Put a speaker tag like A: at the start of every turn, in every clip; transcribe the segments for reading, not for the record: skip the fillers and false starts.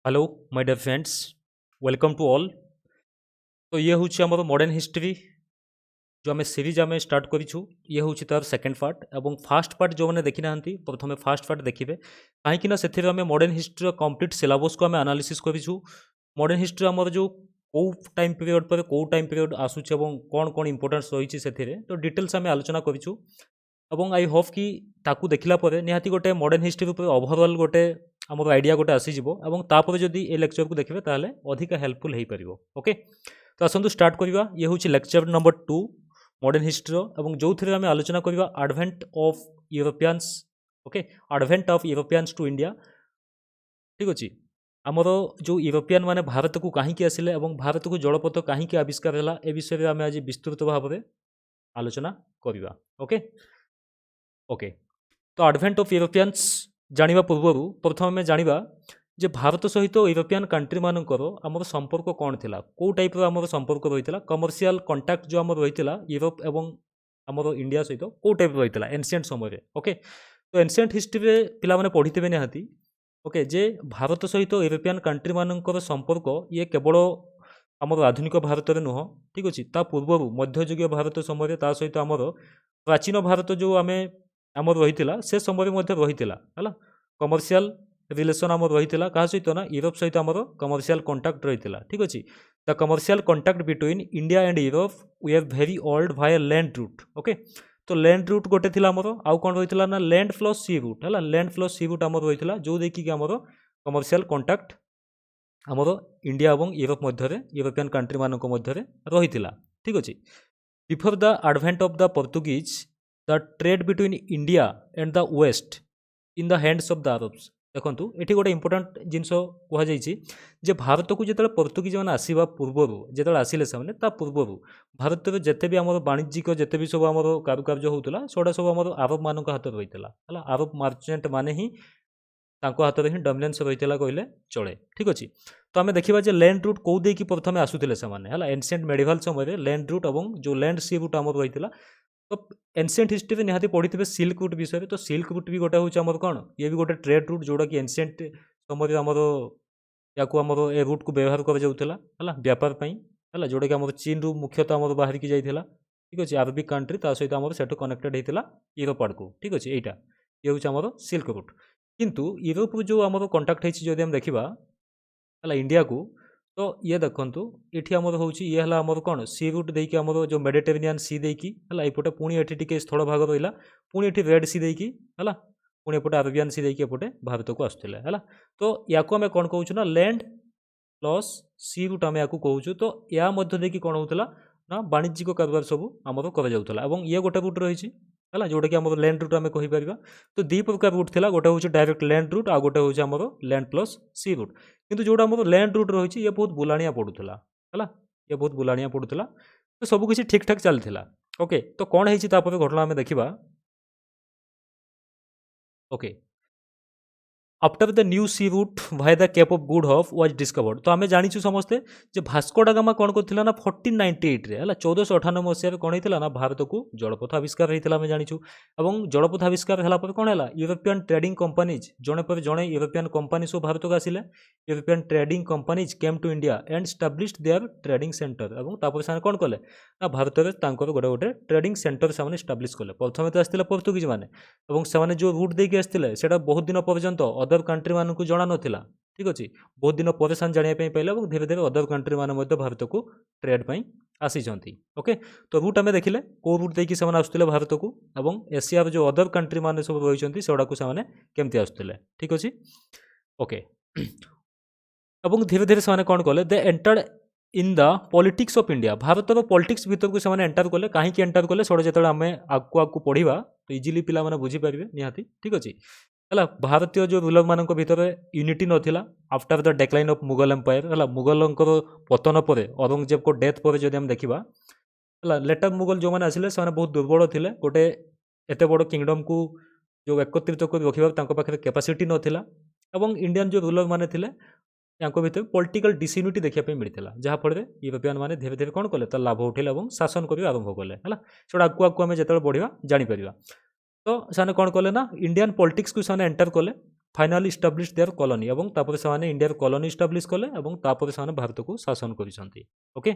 A: Hello my dear friends, welcome to all. तो ये हूँ आम मॉडर्न हिस्ट्री जो आम सीरीज आम स्टार्ट करूँ। ये हूँ तार सेकेंड पार्ट और फास्ट पार्ट जो मैंने देखी ना प्रथम फास्ट पार्ट देखिए कहीं से आम मॉडर्न हिस्ट्री कंप्लीट सिलेबस को आम एनालिसिस करूँ। मॉडर्न हिस्ट्री आमर जो कौ टाइम पीरियड पर कौ टाइम पीरियड आसूँ कौन कौन इंपोर्टेंस रही है तो डिटेल्स आम आलोचना करूँ। और आई होप कि ताकू देखला निहाती गोटे मॉडर्न हिस्ट्री ओवरऑल गोटे आम आइडिया गोटे आसीजिवो एवं तापर जदि ए लेक्चर को देखिए ताहले अधिक हेल्पफुल हो पार। ओके, तो आसतु स्टार्ट करवा। ये हूँ लेक्चर नंबर 2 मॉडर्न हिस्ट्री और जो थे आम आलोचना करवा advent of Europeans. Okay, advent of Europeans to India. ठीक अच्छे, आमर जो यूरोपियन माने भारत को कहीं आसिले और भारत को जलपथ कहीं आविष्कार है ए विषय में आम आज विस्तृत भाव में आलोचना करवा। ओके ओके, तो एडवेंट ऑफ यूरोपियंस जानिबा पूर्व प्रथम आम जानिबा जे भारत सहित यूरोपियन कंट्री मानकर आमर संपर्क कौन थिला, को टाइप आमर संपर्क रही कमर्शियल कंटाक्ट जो आमर रही यूरोप एवं आमर इंडिया सहित को टाइप रही एनसिएंट समय। ओके, तो एनसिएंट हिस्ट्री पिला माने पढ़ी निहाती। ओके, जे भारत सहित यूरोपियन कंट्री मानकर संपर्क ये केवल आमर आधुनिक भारत में नुह। ठीक अच्छे, ता पूर्व मध्ययुगीय भारत समय ता सहित आमर प्राचीन भारत जो आम आमर रही से समय रही है कमर्शियल रिलेसन आम रही क्या सहित ना यूरोप सहित आमर कमर्शियल कंटाक्ट रही। ठीक अच्छे, the commercial contact between India and Europe we are very old via land route. Okay, तो लैंड रूट गोटे थी आमर आउ कौन रही ना लैंड प्लस सी रूट है। लैंड प्लस सी रूट आमर रही जो देखिए आमर कमर्शियल कंटाक्ट आमर इंडिया और यूरोप मध्य यूरोपियन कंट्री मानक मध्य रही। ठीक अच्छे, before the advent of the Portuguese the trade between India and the waste in the hands of the Arabs. देखो ये गोटे इंपोर्टाट जिनस कहुई भारत को जो पोर्तुगीज मैंने आसवा पूर्वर जो आसिले से पूर्वर भारत जिते भी आम वाणिज्यिक जिते भी सब आम कारुकार्य होता सेटा सब आम अरब मान हाथ रही है। अरब मार्चेंट माने ही हाथ में ही डोमिनेंस रही कहले चले। ठीक अच्छे, तो आम देखा लैंड रूट कौ देकी प्रथम आसुले से एनसिएंट मेडिवल समय लैंड रूट और जो लैंड सी रूट आम रही। तो एनसिएंट हिस्ट्री निहाती पढ़ी थे सिल्क रूट विषय। तो सिल्क रूट भी गोटे हूँ आमर कौन ये भी गोटे ट्रेड रूट जोड़ा कि एनसिएंट समय आमर या आमर ए रूट को व्यवहार कर व्यापार है जोटा कि आम चीन रु मुख्यतः आमर बाहर की जाइला। ठीक अच्छे, अरबिक कंट्री ता सहित आमर से कनेक्टेड होता यूरोप आड़ को। ठीक अच्छे, यहाँ ये हूँ आमर सिल्क रूट। किंतु यूरोप जो आमर कंटाक्ट होती देखा है इंडिया को तो ये देखु ये आमर हूँ ये आमर कौन सी रूट देकी आमर जो मेडिटेरेनियन सी देकी है एपटे पुणी ये स्थल भाग रहा पुणी ये रेड सी देकी है पुणी एपटे अरेबियन सी देकी एपटे भारत को आसूले है। तो या आम कौन कहूँ ना लैंड प्लस सी रूट आम या कहूँ। तो या देखिए कौन होता ना वाणिज्यिक कारोबार सब आमर करा ये गोटे रूट रही है जोटा कि आम लैंड रूट आम कहीपर। तो दी प्रकार रूट थी गोटे हूँ डायरेक्ट लैंड रूट आ गोटे हूँ आम लैंड प्लस सी रूट। किंतु जोटा आम लैंड रूट रही ये बहुत बुलाणिया पड़ूला है ये बहुत बुलाणिया पड़ूला। तो सबकि ठीक ठाक चलता। ओके, तो कौन है घटना आम देखा। Okay, after the new sea route via the Cape of Good Hope was discovered. तो आम जाचु समस्ते जो भास्को डा गामा कौन करथिला ना 1498 रे 1498 मसीह कौन होता ना भारत को जलपथ आविष्कार होता आम जाचु। और जलपथ आविष्कार है कौन है यूरोपियन ट्रेडिंग कंपनीज जड़े पर जड़े यूरोपियन कंपनी सब भारत को आसिले। European trading companies came to India and established their trading centre. और से कौन कले ना भारत में गोटे गोटे ट्रेडिंग सेंटर से स्टाब्लिश कले। प्रथम तो आसते पोर्तुगीज मैंने और से जो रूट देके आसते से बहुत दिन पर्यंत अदर कंट्री मानक जाना नाला। ठीक अच्छे, बहुत दिन पर जानापी पाइले और धीरे धीरे अदर कंट्री मान भारत को ट्रेड पर आसी। ओके, तो रूट आम देखिले कौ रूट देकी से आसुले भारत को और एशिया जो अदर कंट्री मान सब रही से केमती आसुले। ठीक अच्छे, ओके, और धीरे धीरे से कौन कले they entered in the politics of India. Bharat politics भीतर को से एंटर कले कहीं एंटर कले से जो आम आगू पढ़ा तो इजिली पिला बुझीपारे निहाती। ठीक अच्छे, है भारतीय जो रूलर मान भर यूनिटी नाला after the decline of Mughal empire है मुगल पतन पर औरंगजेब को डेथ पर जब देखा है लेटर मुगल जो मैंने आसिले से बहुत दुर्बल थे गोटे एत बड़ किंगडम को जो एकत्रित कर रखा कैपेसिटी नाला और इंडियन जो रूलर मैंने थे भर पॉलिटिकल डिसयूनिटी देखा मिलता जहाँफल यूरोपियन मैंने धीरे धीरे कौन कले लाभ उठेले और शासन करने आरंभ कले है से आगू आगू आम जो बढ़ा जापर। तो से कौन कले ना इंडियन पॉलिटिक्स को से एंटर कले फाइनाली इस्टाब्लिश देयर कॉलोनी एवं तापर से इंडिया कॉलोनी इस्टाब्लिश कले एवं तापर से भारत को शासन करिसंती okay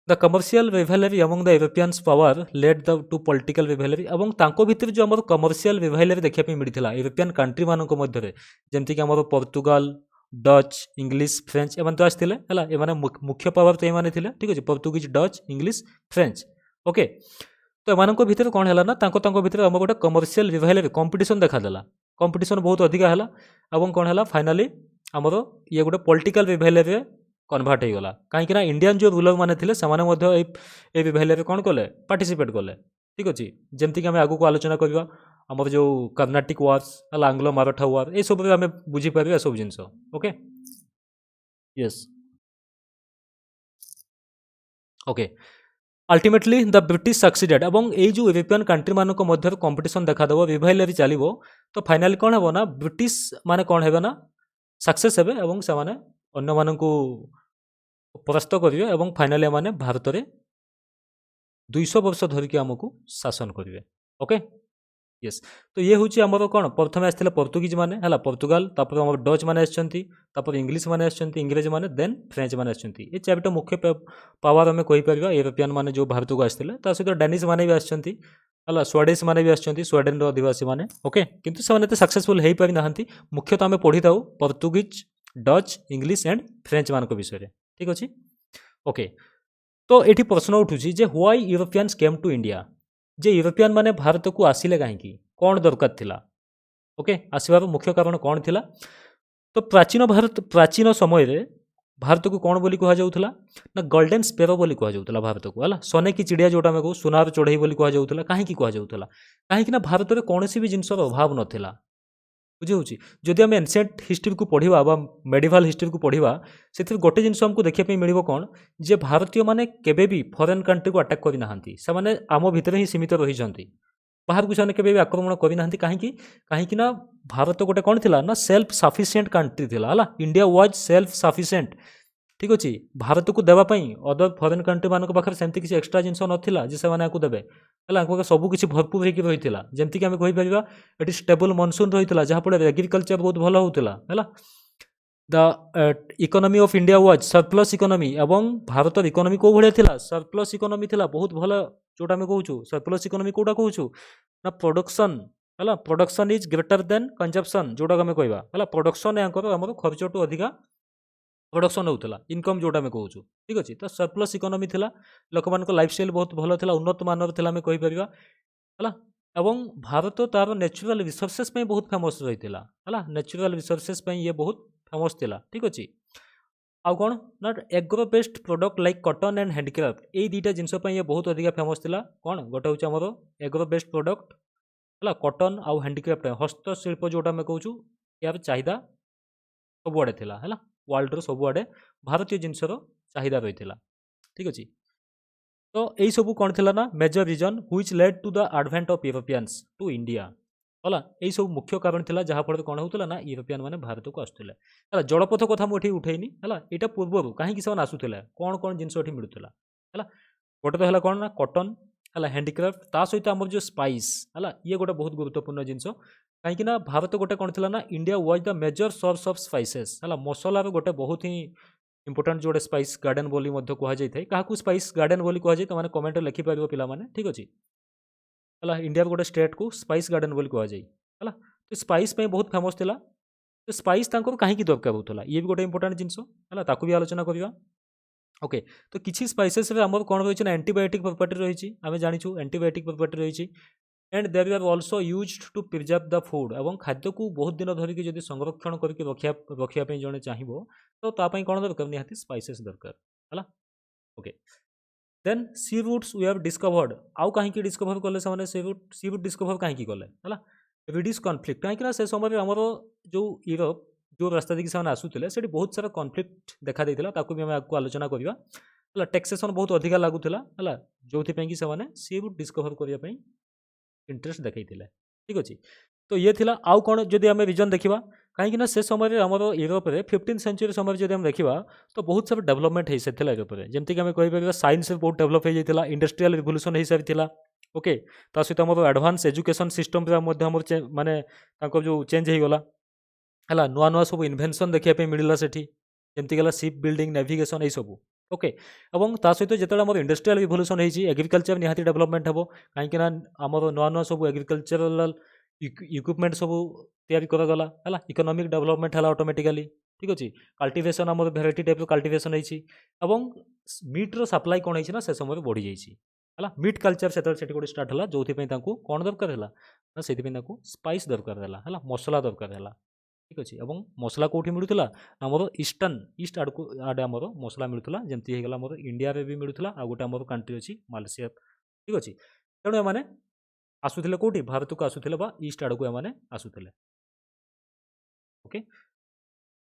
A: the commercial rivalry among the Europeans power led the to political rivalry एवं तांको भितर जो हमर कमर्शियल रिवाइलरी देखिया पे मिलिथिला यूरोपियन कंट्री मानको मध्यरे जेमति कि हमर पोर्तुगाल डच इंग्लिश फ्रेंच एमन तो आस्थिले हला एमाने मुख्य पावर तो एमाने थिले ठीक अछि Portuguese Dutch English French okay तो एमानको भितर कोन हला ना तांको भितर हम गोटे कमर्शियल रिवाइलरी कंपटीशन देखा देला कंपटीशन बहुत अधिका हला एवं कोन हला फाइनली हमर ये गोटे पॉलिटिकल रिवाइलरी कन्वर्ट हो गला कहीं इंडियन जो रूलर मैंने थे से रिवाइलरी कौन कले पार्टिसिपेट कले ठीक अच्छे जमती आम आगू आलोचना करवा आमर जो कर्नाटिक वार्स है आंग्लो माराठा वार ये सब आम बुझीपर सब जिन okay yes okay ultimately the British succeeded एवं ये जो यूरोपियन कंट्री मानक मध्य कंपटीशन देखादेव रिवाइलरी चलो तो फाइनाली कौन हे ना ब्रिटिश माने कौन हे ना सक्सेस हे से अन्य मानक परास्त करेंगे और फाइनाली माने भारत में 200 वर्ष धरिकी आमको शासन करेंगे ओके यस तो ये हूँ आमर कौन प्रथम आसते पोर्तुगीज मैंने है पोर्तुगाल तापर आम डच मैंने आसपर इंग्लिश मैंने इंग्रेज मैंने देन फ्रेंच मैंने ये चारिटा मुख्य पावर आम कहीपर यूरोपियन मैंने जो भारत को आसते सहित डेनिश मैंने भी आसछंती है स्वीडिश मैंने भी आसछंती स्वीडेन अधिवासी मैंने ओके किंतु से सक्सेसफुल हो पारि ना मुख्यतः आम पढ़ी था Portuguese Dutch English and French मान विषय ठीक अच्छे ओके तो ये प्रश्न उठूँ जे why Europeans came to India जे यूरोपियन माने भारत को आसिले कहीं कौन दरकार थिला ओके आसबार मुख्य कारण कौन थिला तो प्राचीन समय रे भारत को कौन बोली कह जाउथला ना गोल्डन स्पेरो बोली कह जाउथला भारत को हला सोने की चिड़िया जोटा में को सुनार चढ़ई बोली कह जाउथला कहीं कह जाउथला कहीं ना भारत में कौन भी जिनसर अभाव नथिला बुझे जदि आम एनसीएंट हिस्ट्री को पढ़ा बा मेडिवाल हिस्ट्री को पढ़ा से गोटे जिन आमको देखा मिल कौन जे भारतीय माने केबे भी फॉरेन कंट्री को अटैक करना से आम भितर ही सीमित रही बाहर को से आक्रमण करना कहीं ना भारत गोटे कौन थी ना सेल्फ सफिशिएंट कंट्री थी है इंडिया वाज सेल्फ सफिशिएंट ठीक अच्छे भारत को देवाई अदर फॉरेन कंट्री मान पाखे सेमती किसी एक्सट्रा जिन नाला जे से देवे है सबकि भरपूर होकर रही है जमीक आम कहीपर ये स्टेबल मनसून रही है जहाँफल एग्रिकल्चर बहुत भल होता है the economy of India was surplus economy एवं भारत इकोनॉमी कौ भाया सरप्लस इकोनॉमी थी बहुत भल जोटा आम कहूँ सरप्लस इकोनॉमी कौटा कहूँ ना प्रोडक्शन है production is greater than consumption जोटा आम कहवा है प्रोडक्शन आम खर्च टू अधिका प्रोडक्शन होता इनकम जोटा आम कहूँ ठीक अच्छे तो सरप्लस इकोनॉमी थी लोक मान लाइफस्टाइल बहुत भल था उन्नत मानर थी आम कहीपर है एवं भारत तार नेचुरल रिसोर्सेस बहुत फेमस रही है नेचुरल रिसोर्सेस ये बहुत फेमस थिला ठीक अच्छे आउ कौन ना agro based product like cotton and handcraft ये दुईटा जिनस ये बहुत अधिक फेमस थिला कौन गोटे हूँ आमर एग्रो बेस्ड प्रोडक्ट है कॉटन आउ हैंडक्राफ्ट हस्तशिल्प जोटा आम कहूँ यार चाहिदा सबुआड़े थिला है वर्ल्ड सबुआड़े भारतीय जिनसर चाहिदा रही है ठीक अच्छे तो यही सब कौन थी ना major reason which led to the advent of Europeans to India है यही सब मुख्य कारण था जहाँफल कौन होता ना यूरोपियन मैंने भारत को आसुले है जलपथ कथा मुझे उठेनी है यहाँ पूर्वर कहीं से आसुले कौन कौन जिनस मिलूला है गोटे तो है कौन ना कॉटन है हैंडक्राफ्ट ता सहित आम जो स्पाइस है ये गोटे बहुत गुरुत्वपूर्ण जिनस कहीं भारत गोटे कौन थी ना India was the major source of spices है मसलार गोटे बहुत ही इंपोर्टाट जोड़े स्पाइस गार्डन बोली कहुई था क्या स्पाइस गार्डन बोली कहुई तो मैंने कमेंट लिखिपर पे ठीक अच्छे है इंडिया गोटे स्टेट को स्पाइस गार्डन बोली कहुई है तो स्पाइस बहुत फेमस था तो स्पाइस कहीं दरकार होता ये भी गोटे इंपोर्टाट जिनस है ताकू भी आलोचना करवा ओके तो किसी स्पाइसेस आम कौन रही है एंटीबायोटिक प्रॉपर्टी रही आम जाचु एंटीबायोटिक प्रॉपर्टी रही and they are also used to preserve the food और खाद्य को बहुत दिन धरिकी जब संरक्षण करके रखापी जड़े चाहिए तो तापाई कौन दरकार निहाती स्पाइसेस दरकार है okay then sea routes we have discovered आउ कहीं डिस्कवर कले सी रूट डिस्कवर कहीं कले है रिड्यूस कॉन्फ्लिक्ट कहीं से समय आमर जो यूरोप जो रास्ता देखिए से आसुले से बहुत सारा कॉन्फ्लिक्ट देखा देता ताकू भी आम आपको आलोचना करवा है टैक्सेसन बहुत अधिका लगुला है जो कि सी रूट डिस्कवर करने इंटरेस्ट देखते ठीक अच्छे तो ये थिला आउ कौन जदि आम रीजन देखा कहीं से समय आमर यूरोप में 15th सेंचुरी समय जब देखा तो बहुत सारा डेवलपमेंट हो सारी यूरोप में जमीक आम कहीपर साइंस बहुत डेवलप हो जाता इंडस्ट्रियल रिवोल्यूशन हो सारी ओके ता सहित आमर एडवांस एजुकेशन सिस्टम माने जो चेंज हो गला है नुआ नुआ सब इनभेनसन देखा मिलला से जमती गला शिप बिल्डिंग नेविगेशन यही सब ओके और ता सहित जो आम इंडस्ट्रियल रिवोल्यूशन होती एग्रिकल्चर निहाती डेवलपमेंट हम कहीं आमर नुआ नुआ सब एग्रिकल्चरल इक्विपमेंट सब तैयारी करागला है इकोनॉमिक डेवलपमेंट है ऑटोमेटिकली ठीक अच्छे कल्टिवेशन आम भेराइटी टाइप कल्टिवेशन होती मीट्र सप्लाई कौन होना से समय बढ़ी जाइए मीट कल्चर से गोटे स्टार्ट है जो कौन दरकार है से स्पाइस दरकार है मसला दरकार है ठीक अच्छे और मसला कौटी मिलूला आमर ईस्टर्न ईस्ट आड़े आमर मसला मिलूला जमती होगा आमर इंडिया भी मिलूला आ गोटे आमर कंट्री अच्छी मालयसिया ठीक अच्छे तेणु एम आसुले कौटी भारत को आसुले ईस्ट आड़ को एम आसुले ओके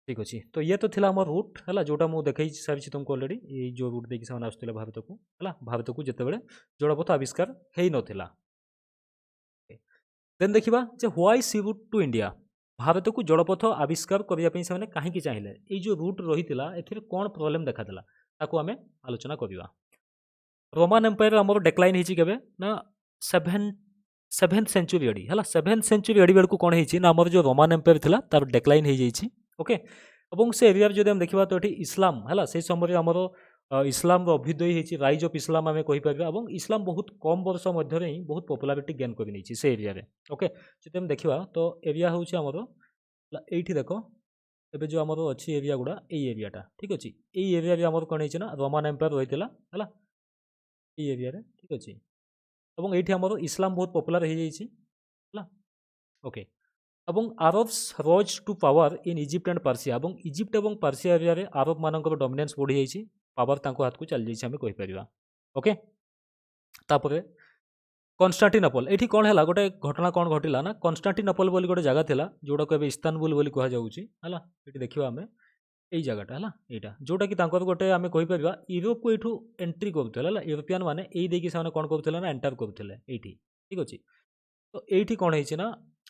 A: ठीक अच्छे तो ये तो थिला आमर रूट है जोटा मुझे देखी सारी तुमको अलरेडी ये जो रूट देखिए से आसुले भारत को है भारत को जिते जलपथ आविष्कार हो नाला देन देखा जे why sea route to India Bharat को जलपथ आविष्कार करने से कहीं चाहिए ये जो रूट रही है कौन प्रोब्लेम देखाला ताकू आम आलोचना करवा रोमान एम्पायर आमर डेक्लाइन होके ना सेभेन्थ सेंचुरी एडी है सेभेन्थ सेंचुरी एडी बेड़ को कौन है आमर जो रोमान एम्पायर था तार डेक्लाइन हो जाइए ओके और से एरिया जो आम देखा तो ये इस्लाम है से समय आमर इस्लाम अभ्युदय होती राइज ऑफ इस्लाम आम कहीपर और इस्लाम बहुत कम वर्ष मध्य ही बहुत पॉपुलारिटी गेन कर से एरिया ओके जो आम देखा तो एरिया हूँ आमर ये देख ए जो आमर अच्छी एरिया गुड़ा ये एरियाटा ठीक अच्छे ये एरिया आमर कौन है रोमान एम्पायर रही है ये एरिया ठीक अच्छे और ये आमर इस्लाम बहुत पॉपुलर हो जाइए ओके और Arabs rose to power in Egypt and Persia और इजिप्ट और पर्सिया एरिया रे आरब मानकर डोमिनेंस बढ़ी जाइए पावर तांको हाथ को चली जाइए आम कहीपर ओके तापर कन्स्टांटिनोपल ये कौन है गोटे घटना कौन घटला ना कन्स्टांटिनोपल बोली गोटे जगह था जोटा को इस्तानबुल बोली कह है ये देखा आम यही जगटा है यहाँ जोटा कि गोटे आम कहीपर यूरोप को यू एंट्री करूला यूरोपियान मैंने यही देखिए से कौन करूले ना एंटर करूले ये ठीक अच्छे तो ये कौन है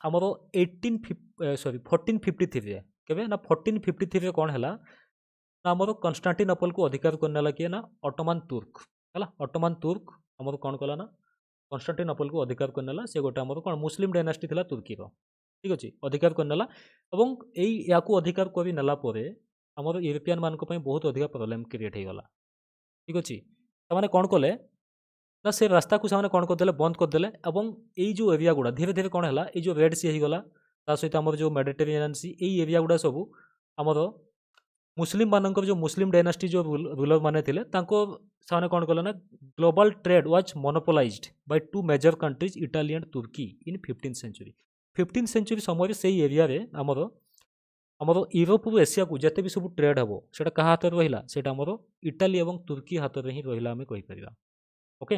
A: आमर 1453 केवे ना 1453 कौन है आमर कन्स्टांटिनोपल को अधिकार करने किए ना ऑटोमान तुर्क है ऑटोमान तुर्क आमर कौन कला ना कन्स्टांटिनोपल को अधिकार करने से गोटे आमर कौन मुस्लिम डायनास्टी था तुर्की ठीक अच्छे अधिकार करने और या अधिकार कर नेला आमर यूरोपियान मान बहुत अधिक प्रोब्लेम क्रिएट हो गला ठीक अच्छे से कौन कले ना से रास्ता को से कौन करदे बंद करदे और ये जो एरिया गुड़ा धीरे धीरे कौन है ये रेड सी होगला सहित आमर जो मेडिटेरेनियन सी यही एरिया गुड़ा सब आमर मुस्लिम मानकर जो मुस्लिम डायनास्टी जो रूलर माने थे से कौन कले ना global trade was monopolized by two major countries Italy and Turkey in 15th century समय से एरिया रे आमर यूरोप एशिया को जिते भी सब ट्रेड हम से क्या हाथ में रहा से इटाली और तुर्की हाथ में ही रहा आम कहीपर ओके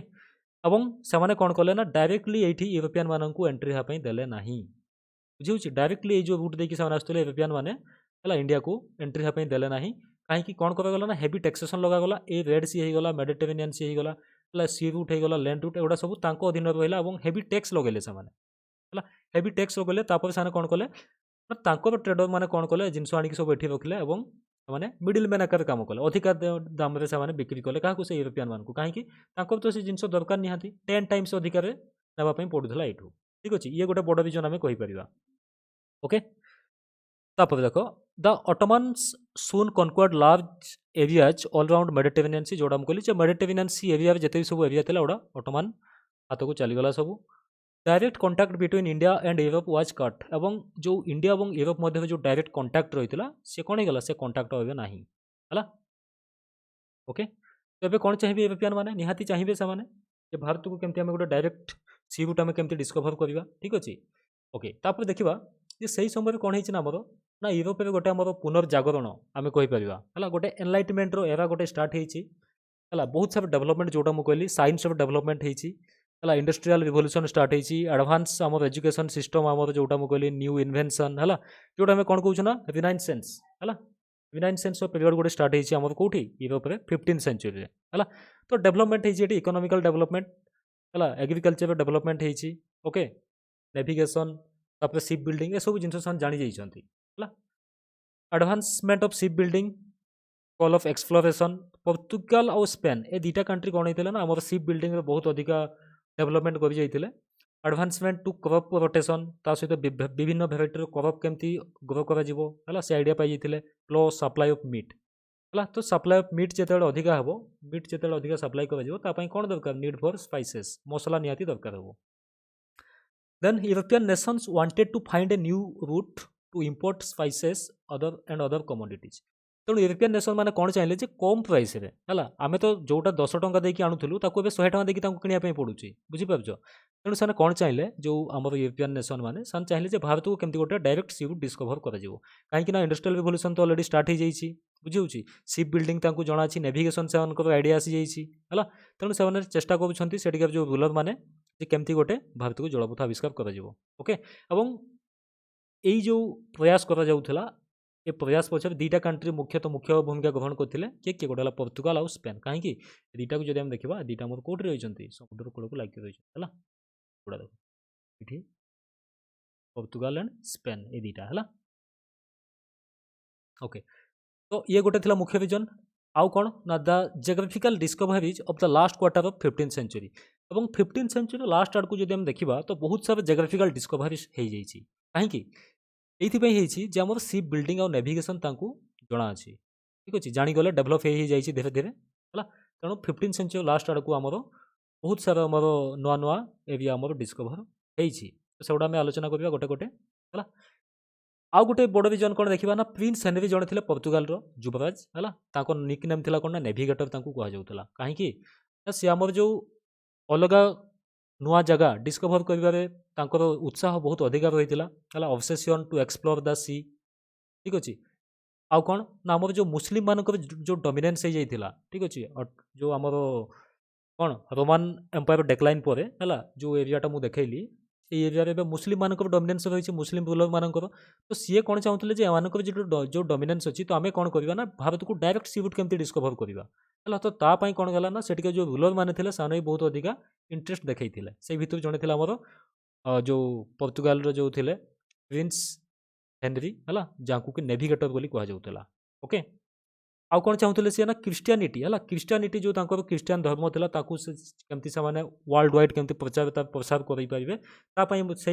A: और से कौन कले ना डायरेक्टली ये यूरोपियान मान को एंट्री हाँपाई देले ना बुझे डायरेक्टली जो रूट देखिए आसुले यूरोपियान मैंने है इंडिया को एंट्री हाँपाई देले ना कहीं कौन करागला ना हेवी टैक्सेसन लगागला ये रेड सी होगला मेडिटेरेनियन सी होगला सी रूट होगला लैंड रूट एगुड़ा सब अधीन रहा और हेवी टैक्स लगेले से हेवी टैक्स लगेले से कौन कले ना ट्रेडर मैंने कौन कले जिनस आनिक सब ये रखिले और मैंने मिडिल मैन आकार कम कले अधिका दाम से बिक्री कले क्या से यूरोपियान मान को कहीं तो से जिन दरकार निहाती 10 टाइम्स अधिकार नापी पड़ूला ये ठीक अच्छे ये गोटे बड़ रिजन आम कहीपर ओके तापर देख the Ottomans soon conquered large areas all round Mediterranean sea जोड़ा कहली मेडिटेरेनियन सी एरिया जिते भी सब एरिया था गोटा ऑटोमान हाथ को चलीगला सब direct contact between India and Europe was cut और जो इंडिया और यूरोप मध्य जो डायरेक्ट कॉन्टैक्ट रही है सी कौन होगा से कॉन्टैक्ट हे ना है ओके तो ये कौन चाहिए यूरोपियान मैंने निहाती चाहिए से भारत को केमती आम गोटे डायरेक्ट सी रूट आम केमती डिस्कभर करवा ठीक अच्छे ओके तापर देखा जे से समय कौन है आमर ना यूरोप में गोटे आमर पुनर्जागरण आम कहीपर है गोटे एनलाइटमेंटर एरा गोटे स्टार्ट होती बहुत सारा डेवलपमेंट जोटा मुझे कहली साइंस डेवलपमेंट होती है इंडस्ट्रियल रिवोल्यूशन स्टार्ट होती एडवांस आमर एजुकेशन सिस्टम आमर जोटा मुझे कहली न्यू इन्वेंशन है जोटा आम कौन कहूँ ना रिनाइसेंस है रिनाइसेंस पीरियड गोटे स्टार्ट होती आमर कौटी यूरोप में 15th सेंचुरी है तो डेवलपमेंट होती इकोनॉमिकल डेवलपमेंट है एग्रीकल्चर डेवलपमेंट होती ओके नेविगेशन तापर शिप बिल्डिंग ये सब जिन जानी जाइए advancement of ship building call of exploration Portugal और स्पेन ये दुटा कंट्री कौन होता है ना आम शिप बिल्डिंग बहुत अधिका डेवलपमेंट कर जाइए। एडवांसमेंट टू क्रॉप रोटेशन ता सहित विभिन्न भेराइटर क्रॉप केमती ग्रो कर से आइडिया पाई जाइए। प्लस सप्लाई ऑफ मीट है। तो सप्लाई ऑफ मीट जिते अधिका हे, मीट जिते अधिका सप्लाई कर कौन दरकार नीड फॉर स्पाइसेस मसला निहाती दरकार हे। Then European nations wanted to find a new route to import spices other and other commodities. तेणु यूरोपियन नेशन मैंने कौन चाहिए जे कम प्राइस रे है आम तो जोटा 10 टंका देकी आणुलु ताको 100 टंका देकी किनापी पड़ुची बुझीपार। तेणु से कौन चाहिए जो आम यूरोपियन नेशन मैंने चाहिए भारत को केमती गोटे डायरेक्ट सी रूट डिस्कवर कर कहीं इंडस्ट्रियल रिवोल्यूशन तो अलरेडी स्टार्ट हो जाइए बुझे सिप बिल्डिंग जना नेविगेशन से आइडिया आसी जाइए। तेणु से चेष्टा कर जो रूलर मैंने केमती गोटे भारत को जलपथ आविष्कार कर ओके। एवं यही जो प्रयास करा जाउथला ए प्रयास पछर दुईटा कंट्री मुख्यतः मुख्य भूमिका ग्रहण करते किए गोटे पोर्तुगाल और स्पेन कहीं दुईटा को जब आम देखा दुईटा मोर कौट रही समुद्र कूल को लगे रही है गुड़ा देख ये पोर्तुगाल एंड स्पेन ये दुईटा है ओके। तो ये गोटे थिला मुख्य रीजन आउ कौन ना the geographical discoveries of the last quarter of 15th century. और 15th सेंचुरी लास्ट आड़ को जब आम देखा तो बहुत सारा जियोग्राफिकल डिस्कवरीज हो जाइए कहीं ये आम सिप बिल्डिंग और नेविगेशन जना अच्छी ठीक अच्छे जाणीगले डेभलप हो जाए धीरे धीरे है। तेणु 15th सेंचुरी लास्ट आड़ को आमर बहुत सारा आमर नुआ नुआ एरिया आमर डिस्कवर होगा आम आलोचना करवा गोटे गोटे है। आउ गोटे बड़ रीजन कौन देखा ना प्रिंस हेनरी जड़े थे पोर्तुगाल युवराज है निक नेम थी कौन ना नेविगेटर कहला कहीं सी आमर जो अलग नुआ जगह डिस्कवर कर उत्साह बहुत अधिक रही है ऑब्सेशन टू एक्सप्लोर द सी ठीक अच्छे। आउ कौन ना आमर जो मुस्लिम मान जो डोमिनेंस हो जाता ठीक अच्छे जो आमर कौन रोमान एम्पायर डेक्लाइन पर है जो एरियाटा मुझे देखली ये एरिया मुस्लिम मान डोमिनेंस रही है मुस्लिम रूलर मान तो सी कौन चाहते एम जो डोमिनेंस अच्छी तो आम कौन करवा ना भारत को डायरेक्ट सी रूट केमती डिस्कवर करवा है। तो तापाई कौन गला ना से जो रूलर मैंने थे से बहुत अधिका इंटरेस्ट देखते से भितर जड़े थे आमर जो पोर्तुगाल जो थे प्रिंस हेनरी है जहाँ कि नेविगेटर बोली कहुला ओके। आउ कौन चाहते सी ना क्रिश्चियनिटी है क्रिश्चियनिटी जो क्रिश्चियन धर्म था केमती से वर्ल्ड वाइड केमती प्रचार प्रसार करेंगे से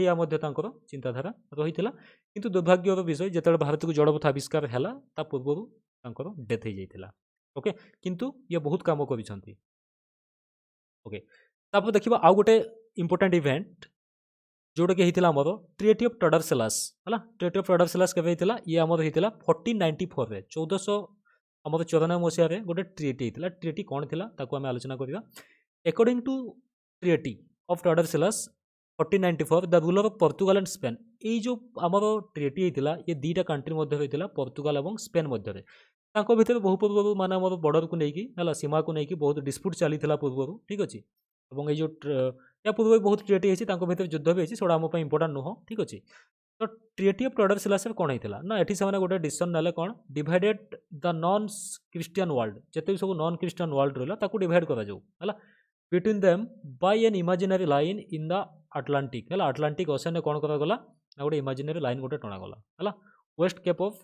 A: चिंताधारा रही है। किंतु दुर्भाग्यर विषय जो भारत को जड़पथ आविष्कार है पूर्व डेथ हो जाता ओके। किंतु ये बहुत काम कर ओके। तापर देखा आउ गोटे इंपोर्टेंट इवेंट जोटा कि होता आमर ट्रिटी ऑफ टॉडरसेलास है। ट्रिटी ऑफ टॉडरसेलास केवे होता ये आमर होता 1494 रे 1494 मसीह गोटे ट्रिटी होता ट्रिटी कौन थी आम आलोचना करवा according to treaty of Tordesillas 1494 the ruler of Portugal and Spain ये जो आमर ट्रिटी होता ये दुईटा कंट्री मध्य होता पोर्तुगाल और स्पेन मध्य भितर बहु पूर्व माने आम बॉर्डर को लेकिन सीमा को लेकिन बहुत डिस्प्यूट चली पूर्व ठीक अच्छे। और ये जो या पूर्व बहुत ट्रिटी होती भर युद्ध भी होती सेटा आम इंपोर्टाट नुह ठीक अच्छे। तो ट्रिटी ऑफ टॉडरसेलास कौन होता ना ये से गोटे डिसीजन ना कौन divided the non Christian world जिते सब नॉन क्रिश्चियन वर्ल्ड रहा डिवाइड कर between them by an imaginary line in the Atlantic है। अटलांटिक ओशन कौन करागला ना गोटे इमेजिनरी लाइन गोटे टणागला है west cape of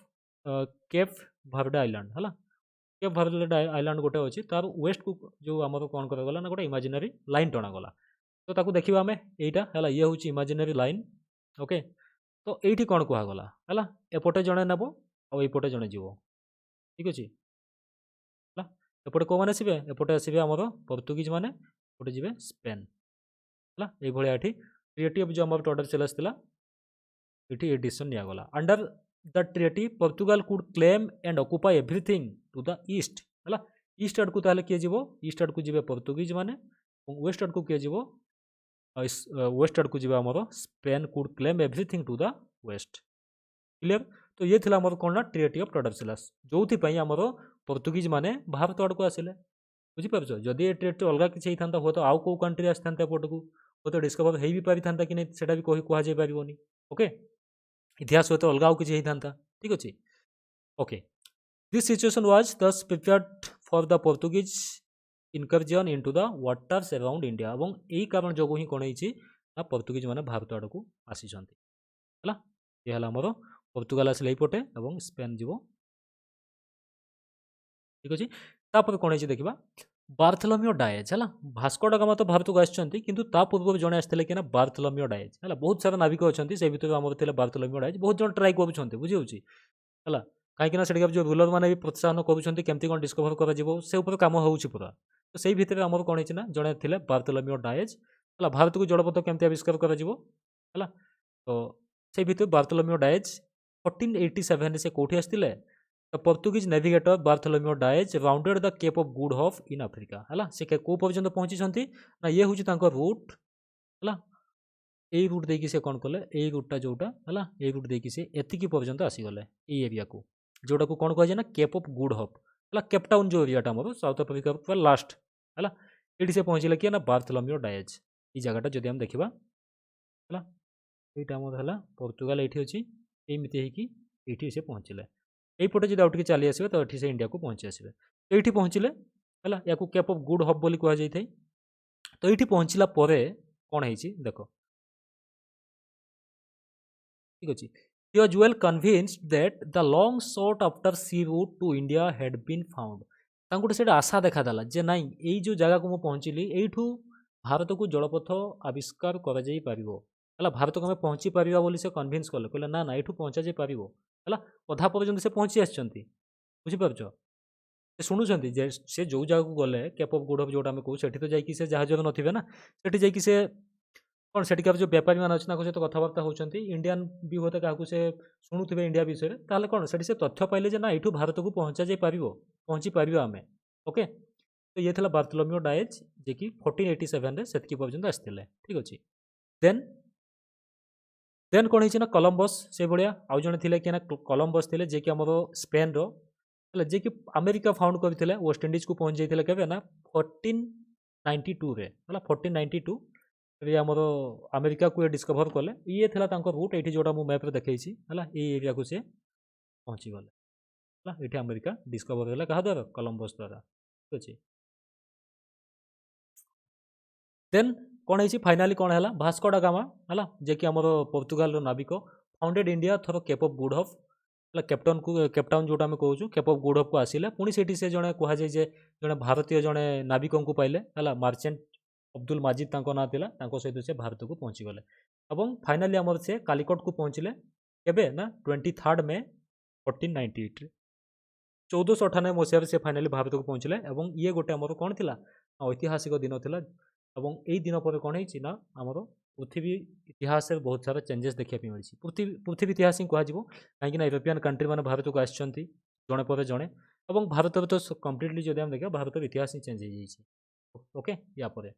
A: Cape Verde island है केप वर्डे आइलैंड गोटे अच्छी तार वेस्ट को जो आम कौन करागला ना गोटे इमेजिनरी लाइन टणागला। तो ताकू देखा आम यहाँ है ये हूँ इमेजिनरी लाइन ओके। तो ये कौन कहगला है एपटे जड़े नब आईपटे जड़े जीव ठीक अच्छे है। एपटे कौ मैंने आसबे एपटे आसबे आमर पोर्तुगीज मैंने एपटे जी स्पेन है ये ट्रिटी ऑफ जो आम टॉडरसेलास ये डिसीजन निगला under the treaty Portugal could claim and occupy everything to the east है ईस्ट आड़ को किए जीव ईस्ट आड़ को जी पोर्तुगीज मैंने वेस्ट आड़ को किए जीव वेस्ट आड़ को जी आमर Spain could claim everything to the west clear. तो ये थी आमर कौन ना ट्रिटी ऑफ टॉडरसेलास जो आमर पोर्तुगीज मैंने भारत आड़ को आसिले बुझीपार जदि ये ट्रिटी अलग किसी होता हुए तो आउ कौ कंट्री आसता एपट को हूँ तो डिस्कवर हो भी पारि था कि नहीं सेटा भी कहुई पारनी ओके। इतिहास हुए तो अलग आउ किसी होता ठीक अच्छे ओके। दिस सिचुएशन वाज दस prepared for the Portuguese incursion into the waters around India और यही कारण जो ही कौन हो पोर्तुगीज मैंने भारत आड़ को आसी है ये आमर पोर्तुगाल आसिले पटे और स्पेन जीव ठीक अच्छे। तापर कौन देखा बार्थलोमियो डायेज है भास्को डा गामा तो भारत को आसछंती किंतु ता पूर्व जणे आस्थिले कि ना बार्थलोमियो डायेज है बहुत सारा नाविक अछंती से भितर हमर थिले बार्थलोमियो डायेज बहुत जण ट्राई करूछंती बुझी होउची है कहीं सेठी जो रूलर मैंने भी प्रोत्साहन करुँच केमती कौन डिस्कभर कर कम हो पूरा तो से भितर आमर कौन है जड़े थे बार्थलोमियो डायेज है भारत को जलपथ केमती आविष्कार कर तो से भितर बार्थलोमियो डायेज 1487 से कौटी आसते तो Portuguese navigator Bartholomew Dias rounded the Cape of Good Hope in Africa है से कौ पर्यटन पहुँची ना ये हूँ रूट है यही रूट देखिए से कौन कले यही रूटा जोटा है यही रूट देखिए से एतिकी पर्यटन आसीगले ये एरिया को जोटा को कौन कहुए ना केप ऑफ गुड होप है केपटाउन जो एरियाटा मोर साउथ आफ्रिका पूरा लास्ट है ये से पहुँचले किए ना बार्थलोमियो डायेज ये जगटा जब हम देखा है यहाँ है पोर्तुगाल ये अच्छी एमती होती से पहुँचले यहीपटे जब आउटे चली आसवे तो ये से इंडिया को पहुँची आसवे तो ये पहुँचले है या केप ऑफ गुड होप बोली कहुई था तो ये पहुँचला कौन है देख ठीक अच्छे he was well convinced that the long sought after sea route to India had been found तांकुटे से आशा देखादेला जे नाई यही जो जगह को पहुँचली यू भारत को जलपथ आविष्कार कर भारत को आम पहुँची पारा बोली से कन्भिन्स कले कहले ना ना ये पहुँचा जा पार है अधा पर्यटन से पहुँची आसछंती बुझीपार शुणुंट जे से जो जगह को गले केप ऑफ गुड होप जोटा आम कहूँ सेठी तो जाकि से जहाज नथिबे ना सेठी जाकि से कौन सेठिकार जो बेपारी मैंने अच्छे सहित कथबार्ता होती इंडियान भी होते क्या से शुणुवे इंडिया विषय ताल कौन से तथ्य पाइले ना यू भारत को पहुँचा जा पहुँची पार आम ओके तो ये थी बार्थलोमियो डायेज जे कि 1487 से पर्यटन आसते ठीक अच्छे देन देन कौन है ना कोलंबस से भाया आउ जड़े थे कि कोलंबस थे जे कि आम स्पेन जे कि अमेरिका फाउंड करते वेस्ट इंडीज को पहुँच जाते केवे ना 1492 रे 1492 ये आमर अमेरिका को ये डिस्कभर कले ये थी रूट ये जोटा मुझे मैप्रे देखी है ये एरिया को सी पहुँची गले ये अमेरिका डिस्कभर है क्या द्वारा कोलंबस द्वारा ठीक अच्छे देन कौन है फाइनाली कौन है भास्को डा गामा है जे कि आमर पोर्तुगाल नाविक फाउंडेड इंडिया थर केप ऑफ गुड होप है केपटाउन जोटा आम कहूँ केप ऑफ गुड होप को आसिले पुणी से जड़े कहुए जड़े भारतीय जड़े नाविक को पाइले है मार्चेंट अब्दुल माजिद ना सहित से भारत को पहुँची गले और फाइनाली आमर से कालिकट को पहुँचले केबे ना 23 मे 1498 1498 मसीह से फाइनाली भारत को पहुँचले और ये गोटे आमर कौन थी ऐतिहासिक दिन थी और यही दिन पर कौन है आमर पृथ्वी इतिहास बहुत सारा चेंजेस देखा मिली पृथ्वी इतिहास ही कहुँ कहीं यूरोपियन कंट्री मैंने भारत को आसछंती जड़े पर जड़े और भारत तो कम्प्लीटली जब हम देखा भारत इतिहास ही चेंज हो ओके या पर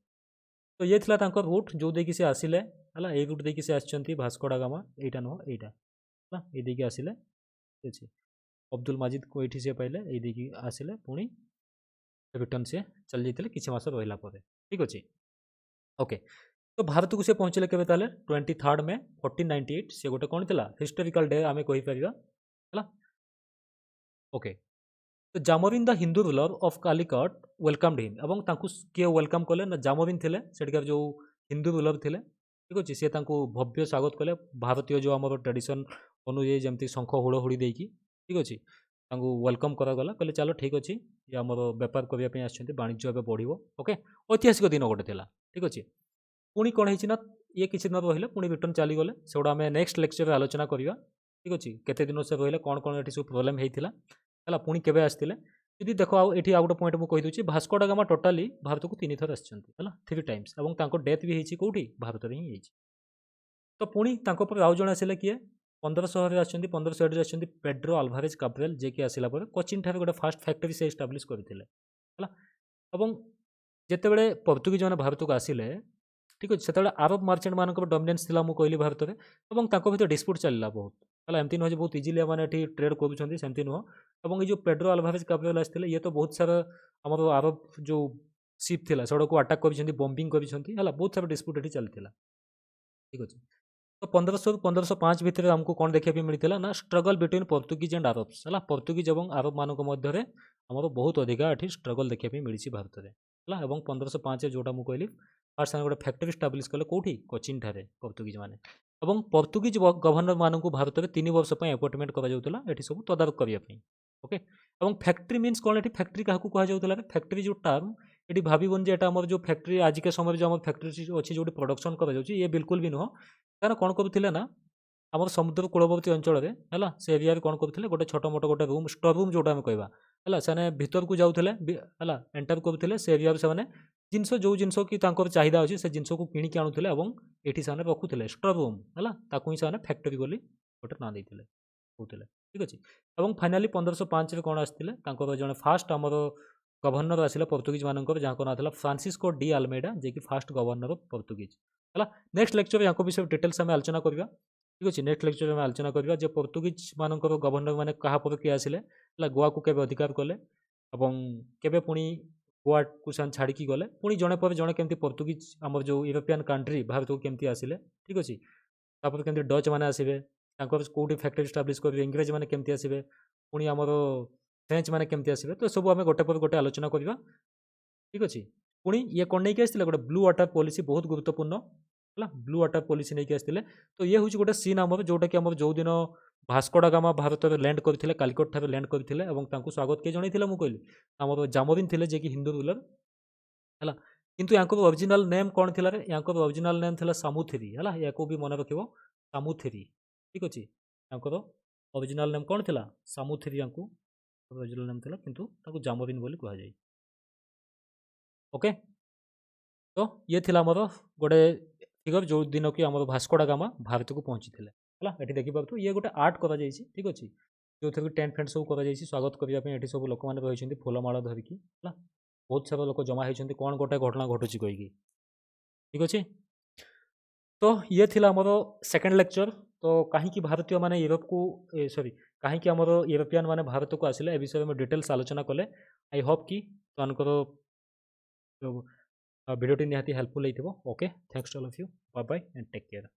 A: तो ये थी रूट जो देखिए से आसिले है ये रूट देखिए से आसछंती भास्को डा गामा यहाँ नुह यहाँ है ये देखिए आसिले ठीक अच्छे अब्दुल माजिद को ये से पाइले ये देखिए आसिले पुणी रिटर्न से चल जाते किसी मास रहा ठीक अच्छे ओके तो भारत को से पहुँचले केवे ताले 23 मे 1498 से गोटे कौन थी हिस्टोरिकल डे आम कहीपर है ओके तो Zamorin the Hindu ruler of Calicut welcomed him और किए वेलकम कले ना जामोरिन थे सेठिकार जो हिंदू रूलर थे ठीक अच्छे सी भव्य स्वागत कले भारतीय जो आम ट्रेडिशन अनुजाई जमी शंख हुड़हुड़ी देकी ठीक अच्छे वेलकम करागला कहले चलो ठीक अच्छे ये आम बेपार करने आसछंती वाणिज्य एवं बढ़ो ओके ऐतिहासिक दिन गोटे थी ठीक अच्छे पुणी कौन है ये किसी दिन रही पुणी रिटर्न चलीगले से आम नेक्स्ट लेक्चर आलोचना करवा ठीक अच्छे केते दिन से रही कौन कौन ये सब प्रोब्लेम होता है पुणी केवे आसते जी देख ये आउ गोटे पॉइंट मुझे कहीदे भास्को डा गामा टोटाली भारत को 3 थर आसछंती 3 टाइम्स और डेथ भी होती कौटी भारत में ही तो पुणी आउ जड़े आसिले किए 1500 आसछंती 1508 आसछंती पेड्रो अल्वारेज काब्रेल जे कि आसिला पर कोचिन ठारे गोटे फास्ट फैक्टरी से एस्टाब्लिश करते है जिते बड़े पोर्तुगीज मैंने भारत को आसिले ठीक अच्छे से आरब मार्चेंट मान डोमिनेंस थी मुझे कहली भारत में और भर डिस्प्यूट चलला बहुत है एमती नुह बहुत इजिली मैंने ट्रेड करमती नुह और ये पेड्रो अल्वारेज काब्रेल आसते ये तो बहुत सारा आम आरब जो शिप थी से अटाक कर बम्बिंग कर बहुत सारा डिस्प्यूट ये चलता ठीक अच्छे तो 1500 1505 भितर आमको कौन देखा मिलता ना struggle between Portuguese and Arabs है पोर्तुगीज और आरब मान मध्य आमर बहुत अधिका ये स्ट्रगल देखा मिली भारत में है 1505 जोटा मुझे कहली फास्ट गोटे फैक्टरी स्टाब्लीश कले कौटी कोचिन ठारे पोर्तुगीज मैंने और पोर्तुगीज गवर्नर मानक भारत में 3 वर्ष अपॉइंटमेंट कर सब तदारख करने ओके और फैक्ट्री मीन्स कौन ये फैक्ट्री क्या कहुला फैक्ट्री जो टर्म ये भावन जे आम जो फैक्ट्री आज के समय जो आम फैक्ट्री अच्छी जो प्रोडक्शन कर ये बिल्कुल भी नुह कारण कौन करुले ना आम समुद्र कूलवर्ती अंचल है से एरिया कौन करुले गोटे छोट मोट गोटे रूम स्टोर रूम जोटा आम कहवा है से भितर को जाऊे है एंटर करुले से एरिया से जिनस जो जिनस कि चाहिदा अच्छी से जिनस को किणिक आणुले और ये से रखुले स्टोर रूम है ताकू ही से फैक्ट्री बोली गोटे ना देते कहते ठीक अच्छे और फाइनाली 1505 कौन आसते जड़े फास्ट आमर गवर्नर आसिला पोर्तुगीज मानकर जहाँ ना था फ्रांसिस्को डी आल्मेडा जे कि फास्ट गवर्नर ऑफ पोर्तुगीज है नेक्स्ट लेक्चर यहाँ विषय डिटेल्स आम आलोचना करवा ठीक अच्छे नेक्स्ट लेक्चर में आलोचना करवा जे पोर्तुगीज मानकर गवर्नर मैंने क्या पर किए आसिले गोवा को केवे अधिकार कले केवे पुणी गोवा को छाड़ी गले पुणी जड़े पर जड़े केमती पोर्तुगीज आमर जो यूरोपियन कंट्री भारत को केमती आसिले ठीक अच्छे तापर केमती डच मैंने आसवे कौटी फैक्ट्री स्टाब्लीश करेंगे इंग्रेज मैंने केमती आसवे पुणी आमर फ्रेंच मैंने केमती आसवे तो सब आम गोटे पर गोटे आलोचना करवा ठीक अच्छे पुणी ये कौन नहीं आसते गोटे ब्लू वाटर पॉलिसी बहुत गुरुत्वपूर्ण है ब्लू वाटर पॉलिसी नहीं आसते तो ये हूँ गोटे सीन आमर जोटा कि आम जो दिन भास्को डा गामा भारत में लैंड करते कालिकट ठार लैंड करते स्वागत किए जन मुझे कहली आम जामोरिन थे जे कि हिंदू रूलर है किंतु यहाँ ओरिजिनल नेम कौन थी यहाँ ओरिजिनल नेम थी सामुथेरी है या भी मन रख सामुथेरी ठीक अच्छे यहाँ ओरिजिनल नेम कौन थी सामुथेरी यहाँ ओरिजिनल नेम थी किंतु जामोरिन बोली कहुए ओके तो ये थी आमर गोटे फिगर जो दिन कि आम भास्को डा गामा भारत को पहुँची थे है ये देखिए ये गोटे आर्ट कर ठीक अच्छे जो थी टेंट फेंट सब कर स्वागत करने ये सब लोक मैंने रही फूलमाला धरिकी है बहुत सारा लोक जमा होती कौन गोटे घटना घटुची कहीकि ठीक अच्छे तो ये थी आमर सेकेंड लेक्चर तो कहीं भारतीय माने यूरोप को सॉरी कहीं आमर यूरोपियन माने भारत को आसिले ए विषय में डिटेल्स आलोचना कले आई होप कि तुमको वीडियो निहाती हेल्पफुल होती okay thanks to all of you bye bye and take care.